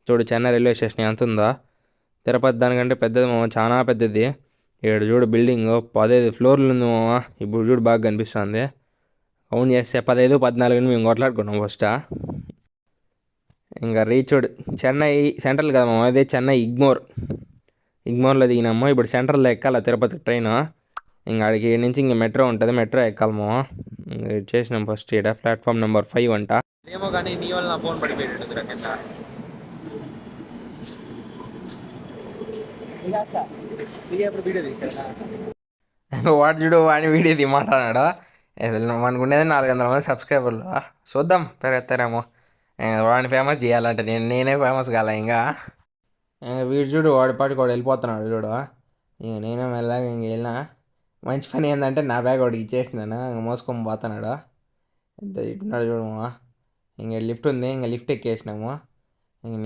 చూడు Chennai railway station ఎంత ఉందో. తిరుపతి దానికంటే పెద్దది మామ, చాలా పెద్దది. ఇక్కడ చూడు బిల్డింగ్ 15 ఫ్లోర్లు ఉంది మామ. ఇప్పుడు చూడు బాగా కనిపిస్తుంది. అవును చేస్తే 15, 14 మేము కొట్లాడుకున్నాం ఫస్ట్. ఇంకా రీచ్డ్ చెన్నై సెంట్రల్ కదా మామ, అదే చెన్నై ఇగ్మోర్లో దిగినాము. ఇప్పుడు సెంట్రల్లో ఎక్కాలి తిరుపతి ట్రైన్. ఇంకా ఆడికి నుంచి ఇంక మెట్రో ఉంటుంది, మెట్రో ఎక్కాలి మామ. ఇంకా చేసినాం ఫస్ట్ ఇక్కడ ప్లాట్ఫామ్ నెంబర్ 5 అంట. ఏమో కానీ నీ వల్ల నా ఫోన్ పడిపోయింది కింద. వాడు చూడు వాడిని వీడియో తీయమంటున్నాడు. మనకు ఉండేది 400 మంది సబ్స్క్రైబర్లు. చూద్దాం పెరుగుతారేమో. వాడిని ఫేమస్ చేయాలంటే నేనే ఫేమస్ కాలే ఇంకా. వీడు చూడు వాడి పాటికి వాడు వెళ్ళిపోతున్నాడు చూడు. ఇంక నేనే మెల్లగా ఇంక వెళ్ళినా. మంచి పని ఏంటంటే నా బ్యాగ్ వాడికి ఇచ్చేసినాను. ఇంక మోసుకొని పోతున్నాడు. ఎంత ఇట్టున్నాడు చూడము. ఇంక లిఫ్ట్ ఉంది, ఇంక లిఫ్ట్ ఎక్కేసినాము. ఇంక